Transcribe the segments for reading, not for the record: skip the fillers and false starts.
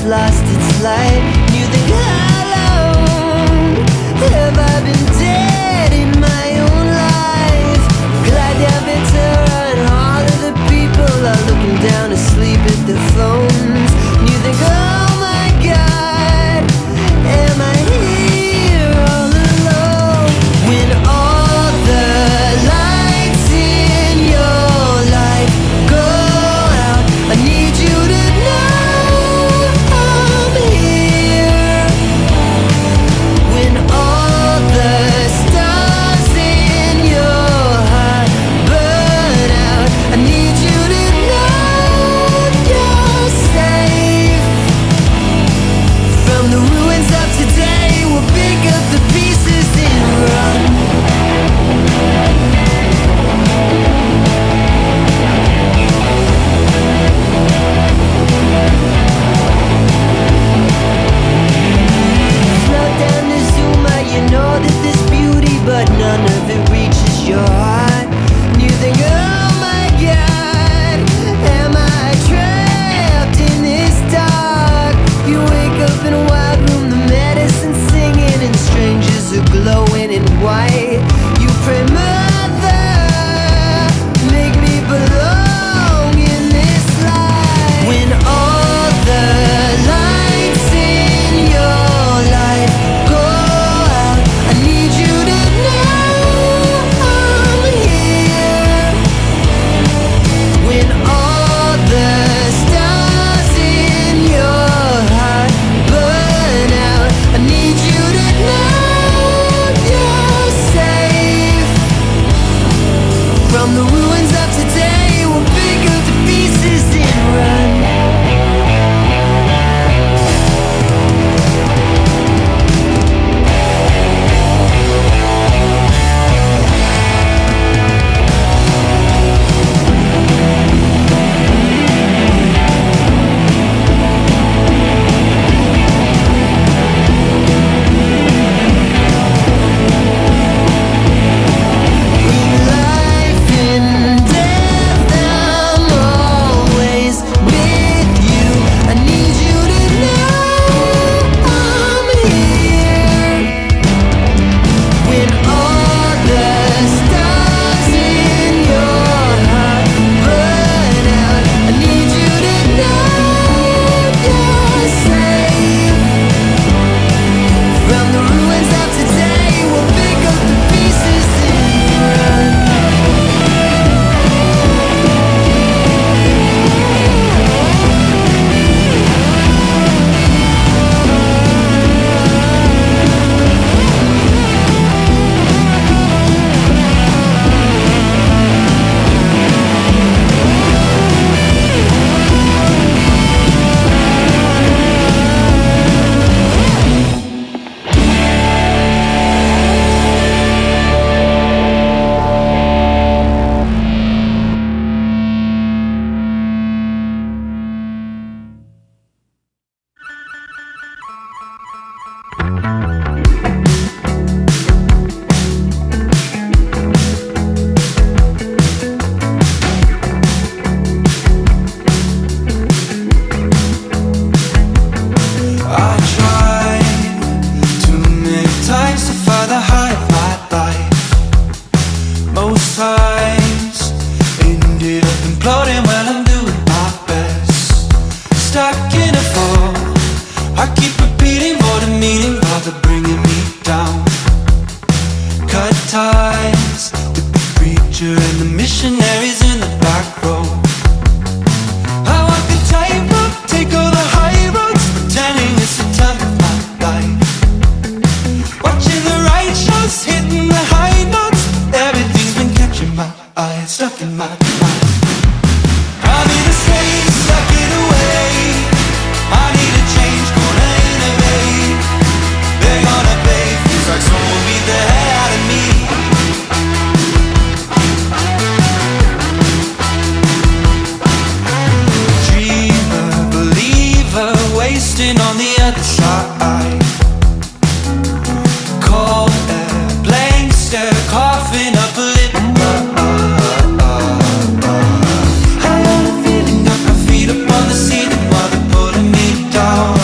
lost its light. You think how long have I been dead in my own life? Glad you're better and all of the people are looking down asleep at the phones. You think oh my God, am I here all alone? When all the lights in your life go out, I need you to know I'm here. When all the stars in your heart burn out, I need you to know you're safe. From the ruins of today, we'll pick up the pieces and run. Slow down the zoomer, you know that there's beauty, but none of it reaches your heart. And you think, oh my God, am I trapped in this dark? You wake up in a wild room, the medicine's singing, and strangers are glowing in white. You pray, Mother, make me belong in this life. When all the lights in your life go out, I need you to know I'm here. When all the stars in your heart burn out, I need you to know you're safe. From the ruins of today, we'll pick up the pieces and run. In life and death, I'm always with you. I need you to know I'm here. When all the stars in your heart burn out, I need you to know you're safe. From the ruins of today, we'll pick up the pieces and run. I tried too many times to find the high of my life. Most times ended up imploding while I'm doing my best. Stuck in a fall, I keep repeating what the meaning of the bringing me down. Cut ties with the preacher and the missionaries in the back row. I walk the tightrope, take all the high roads, pretending it's the time of my life. Watching the right shots, hitting the high notes, everything's been catching my eye, it's stuck in my mind. I'm in a state, stuck in a way. I need a change, gonna innovate. They're gonna pay, feels like someone beat the head out of me. Dreamer, believer, wasting on the other side. Cold air, blank stare, coughing up a lip. I got a feeling, got my feet up on the ceiling while they're pulling me down.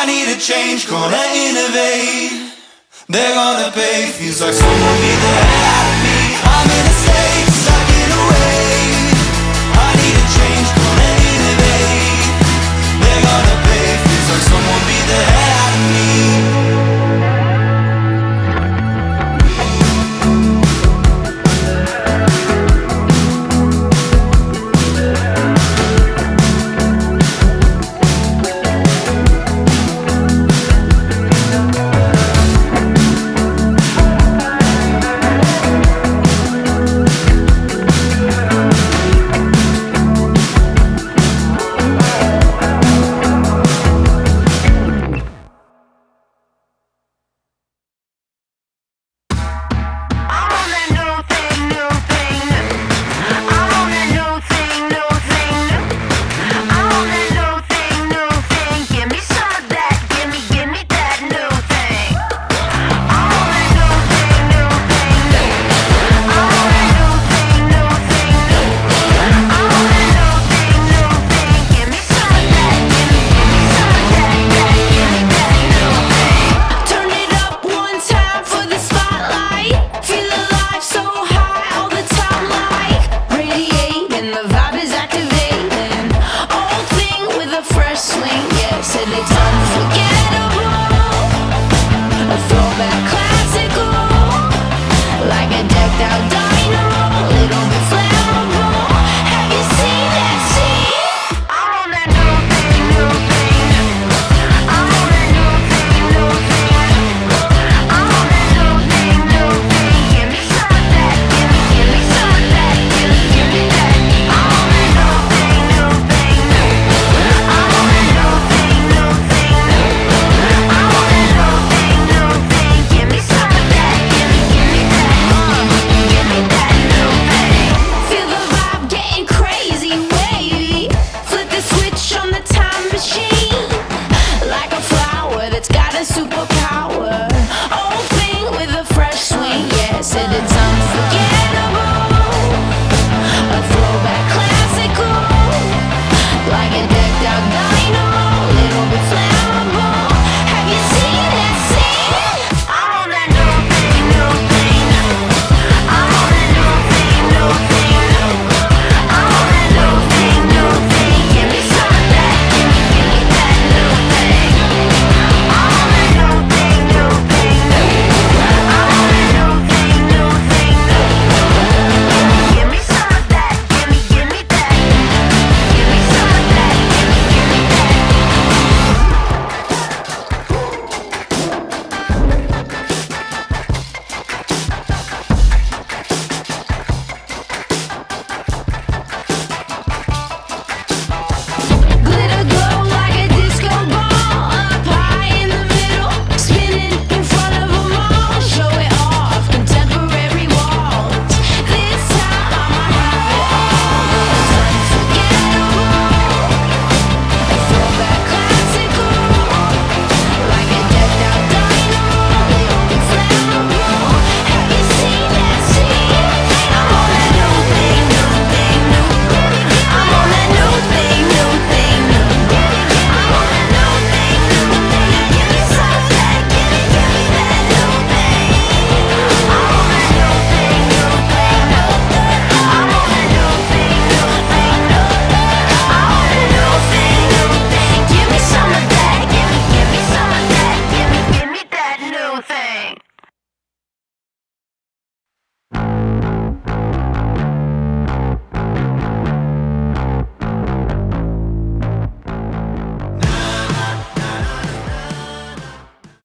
I need a change, gonna innovate. They're gonna pay, feels like someone beat the hell out of me. I'm in a state, stuck in a way. I need a change, gonna innovate. They're gonna pay, feels like someone beat the hell out of me. Super